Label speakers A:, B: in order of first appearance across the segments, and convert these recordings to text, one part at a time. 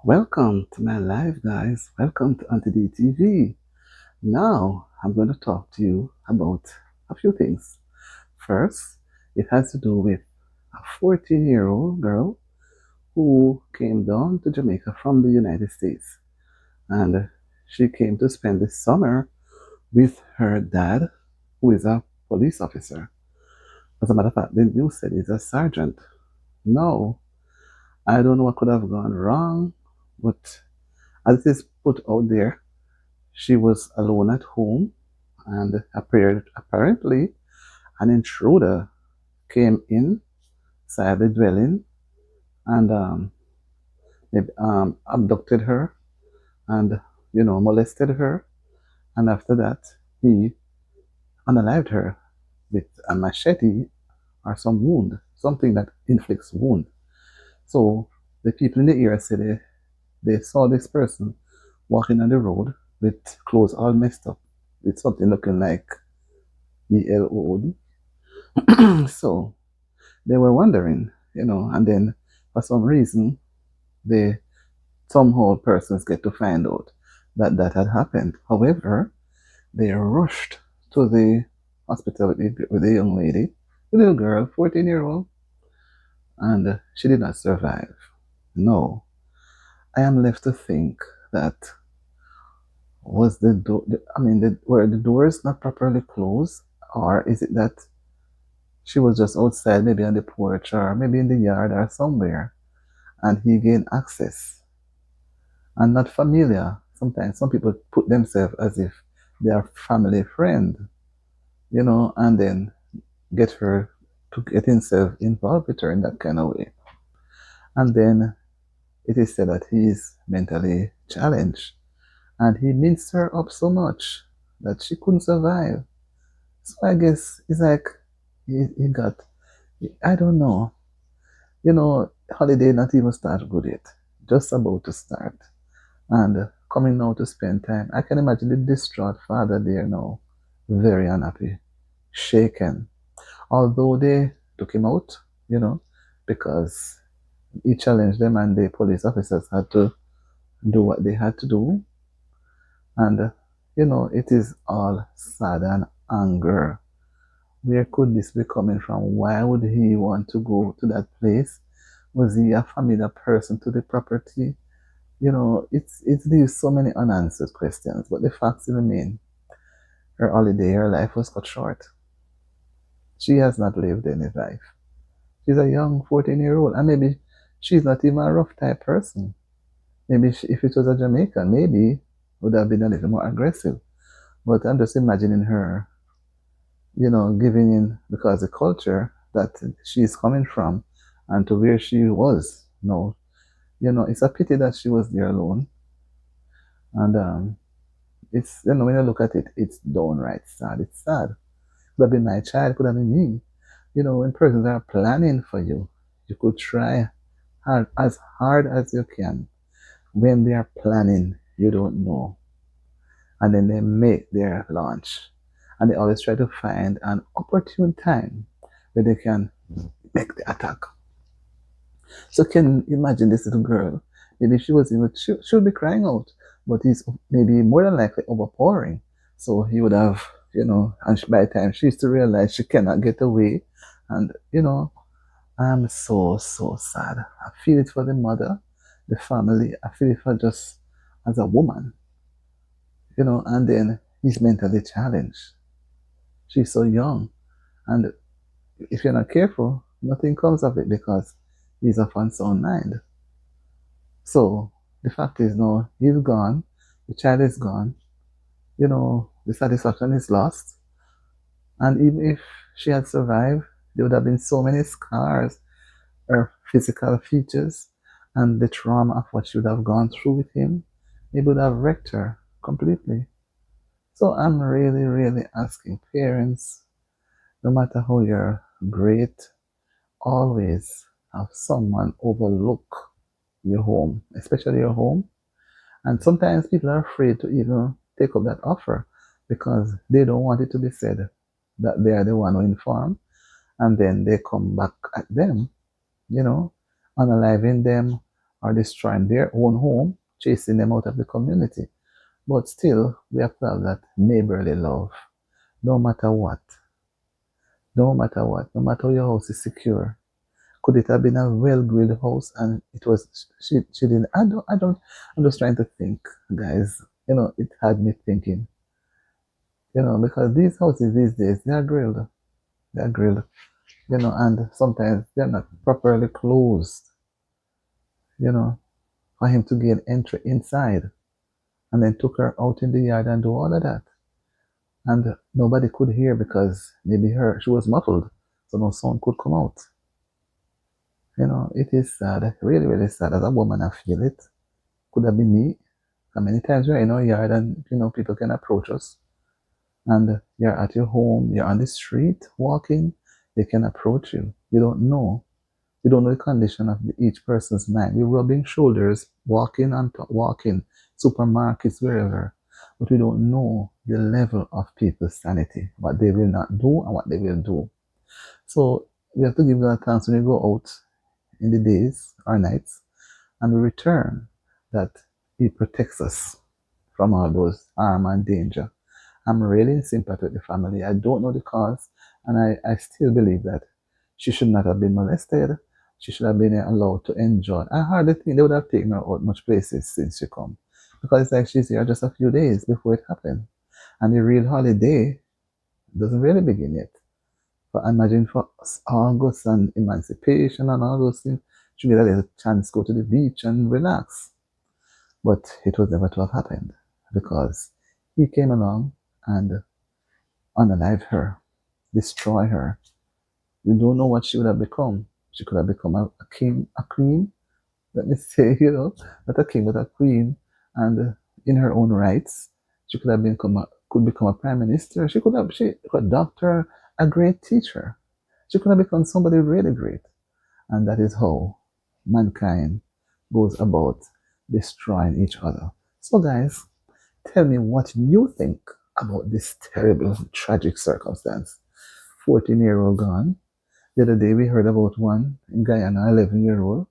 A: Welcome to my live, guys. Welcome to Anti TV. Now, I'm going to talk to you about a few things. First, it has to do with a 14-year-old girl who came down to Jamaica from the United States. And she came to spend the summer with her dad, who is a police officer. As a matter of fact, the news said he's a sergeant. No, I don't know what could have gone wrong, but as it is put out there, she was alone at home, and apparently an intruder came inside the dwelling and abducted her and molested her, and after that he unalived her with a machete or some wound, something that inflicts wound. So the people in the area said they saw this person walking on the road with clothes all messed up, with something looking like ELOOD. So they were wondering, and then for some reason, they somehow persons get to find out that that had happened. However, they rushed to the hospital with the young lady, the little girl, 14-year-old, and she did not survive. No, I am left to think that was the door. I mean, were the doors not properly closed, or is it that she was just outside, maybe on the porch, or maybe in the yard, or somewhere, and he gained access and not familiar. Sometimes some people put themselves as if they are family friend, and then get her to get himself involved with her in that kind of way. And then it is said that he is mentally challenged and he minced her up so much that she couldn't survive. So I guess it's like he got, I don't know, holiday not even start good yet, just about to start. And coming now to spend time. I can imagine the distraught father there now, very unhappy, shaken. Although they took him out, you know, because he challenged them and the police officers had to do what they had to do. And, it is all sad and anger. Where could this be coming from? Why would he want to go to that place? Was he a familiar person to the property? It's leaves so many unanswered questions, but the facts remain. Her holiday, her life was cut short. She has not lived any life. She's a young 14-year-old, and maybe she's not even a rough type person. Maybe if it was a Jamaican, maybe would have been a little more aggressive. But I'm just imagining her, giving in because the culture that she's coming from and to where she was. No, it's a pity that she was there alone. And it's, when you look at it, it's downright sad. It's sad. Could have been my child, could have been me. When persons are planning for you, you could try hard as you can. When they are planning, you don't know. And then they make their launch. And they always try to find an opportune time where they can make the attack. So can you imagine this little girl? Maybe she was even she would be crying out, but he's maybe more than likely overpowering. So he would have, and by the time she used to realize she cannot get away, and I'm so sad. I feel it for the mother, the family. I feel it for just as a woman, and then he's mentally challenged. She's so young, and if you're not careful, nothing comes of it because he's of unsound mind. So the fact is, no, he's gone, the child is gone, the satisfaction is lost. And even if she had survived, there would have been so many scars, her physical features, and the trauma of what she would have gone through with him, it would have wrecked her completely. So I'm really, really asking parents, no matter how you're great, always have someone overlook your home, especially your home. And sometimes people are afraid to even take up that offer because they don't want it to be said that they are the one who informed, and then they come back at them, you know, unaliving them or destroying their own home, chasing them out of the community. But still, we have to have that neighborly love. No matter what, no matter what, no matter your house is secure. Could it have been a well-grilled house and it was she didn't I don't I'm just trying to think, guys. It had me thinking, because these houses these days they are grilled. They are grilled, and sometimes they're not properly closed, you know, for him to gain entry inside and then took her out in the yard and do all of that. And nobody could hear because maybe she was muffled, so no sound could come out. It is sad, really, really sad. As a woman, I feel it. Could have been me. How many times we're in our yard and people can approach us, and you're at your home, you're on the street walking, they can approach you. You don't know. You don't know the condition of each person's mind. We're rubbing shoulders, walking and walking, supermarkets, wherever, but we don't know the level of people's sanity, what they will not do and what they will do. So we have to give God thanks when we go out in the days or nights and we return, that He protects us from all those harm and danger. I'm really in sympathy with the family. I don't know the cause, and I still believe that she should not have been molested. She should have been allowed to enjoy. I hardly think they would have taken her out much places since she come, because it's like she's here just a few days before it happened, and the real holiday doesn't really begin yet. But imagine for August and emancipation and all those things, she get a little chance to go to the beach and relax. But it was never to have happened because he came along and unalive her, destroy her. You don't know what she would have become. She could have become a king, a queen. Let me say, not a king, but a queen. And in her own rights, she could have could become a prime minister. She could a doctor, a great teacher. She could have become somebody really great. And that is how mankind goes about destroying each other. So, guys, tell me what you think about this terrible, tragic circumstance. 14-year-old gone. The other day we heard about one in Guyana, 11-year-old.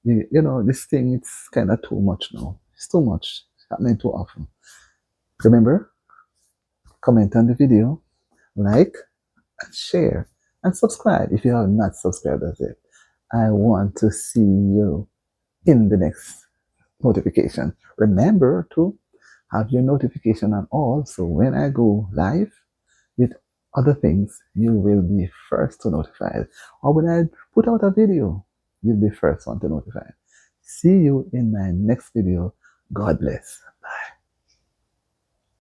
A: This thing, it's kind of too much now. It's too much. It's happening too often. Remember, comment on the video, like, and share, and subscribe if you have not subscribed as yet. I want to see you in the next notification. Remember to have your notification on all, so when I go live with other things, you will be first to notified. Or when I put out a video, you'll be first one to notify. See you in my next video. God bless.